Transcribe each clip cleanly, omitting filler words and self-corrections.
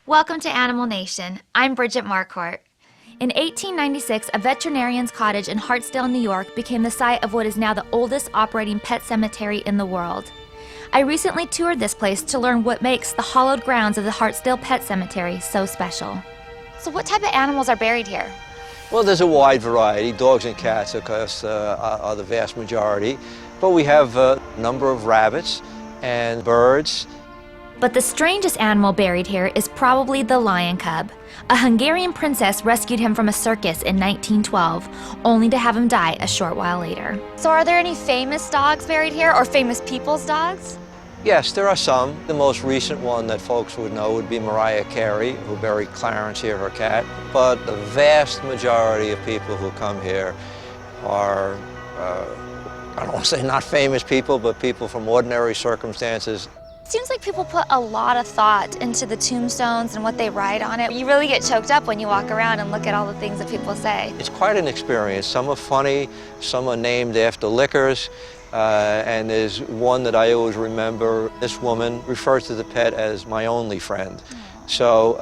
Welcome to Animal Nation. I'm Bridget Marcourt. In 1896, a veterinarian's cottage in Hartsdale, New York became the site of what is now the oldest operating pet cemetery in the world. I recently toured this place to learn what makes the hallowed grounds of the Hartsdale Pet Cemetery so special. So what type of animals are buried here? Well, there's a wide variety. Dogs and cats, of course, are the vast majority. But we have a number of rabbits and birds. But the strangest animal buried here is probably the lion cub. A Hungarian princess rescued him from a circus in 1912, only to have him die a short while later. So are there any famous dogs buried here, or famous people's dogs? Yes, there are some. The most recent one that folks would know would be Mariah Carey, who buried Clarence here, her cat. But the vast majority of people who come here are, I don't want to say not famous people, but people from ordinary circumstances. It seems like people put a lot of thought into the tombstones and what they write on it. You really get choked up when you walk around and look at all the things that people say. It's quite an experience. Some are funny, some are named after liquors, and there's one that I always remember. This woman refers to the pet as my only friend. So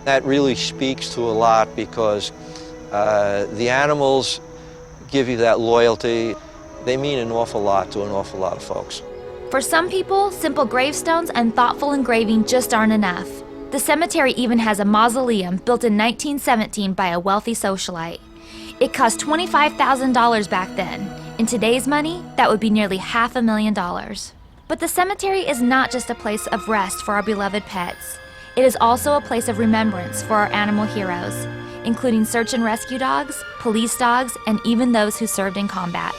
that really speaks to a lot because the animals give you that loyalty. They mean an awful lot to an awful lot of folks. For some people, simple gravestones and thoughtful engraving just aren't enough. The cemetery even has a mausoleum built in 1917 by a wealthy socialite. It cost $25,000 back then. In today's money, that would be nearly $500,000. But the cemetery is not just a place of rest for our beloved pets. It is also a place of remembrance for our animal heroes, including search and rescue dogs, police dogs, and even those who served in combat.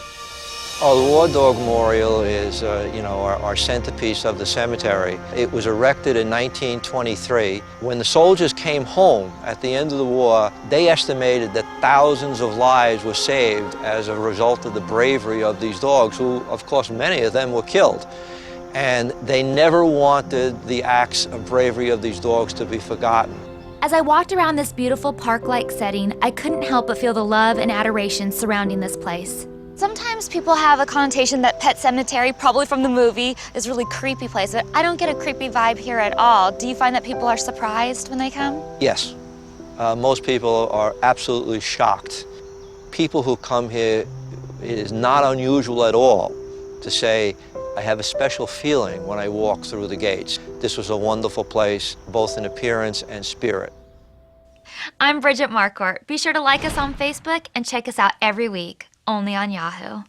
Oh, the War Dog Memorial is, our centerpiece of the cemetery. It was erected in 1923. When the soldiers came home at the end of the war, they estimated that thousands of lives were saved as a result of the bravery of these dogs, who, of course, many of them were killed. And they never wanted the acts of bravery of these dogs to be forgotten. As I walked around this beautiful park-like setting, I couldn't help but feel the love and adoration surrounding this place. Sometimes people have a connotation that Pet Sematary, probably from the movie, is a really creepy place, but I don't get a creepy vibe here at all. Do you find that people are surprised when they come? Yes. Most people are absolutely shocked. People who come here, it is not unusual at all to say, I have a special feeling when I walk through the gates. This was a wonderful place, both in appearance and spirit. I'm Bridget Marcourt. Be sure to like us on Facebook and check us out every week, only on Yahoo.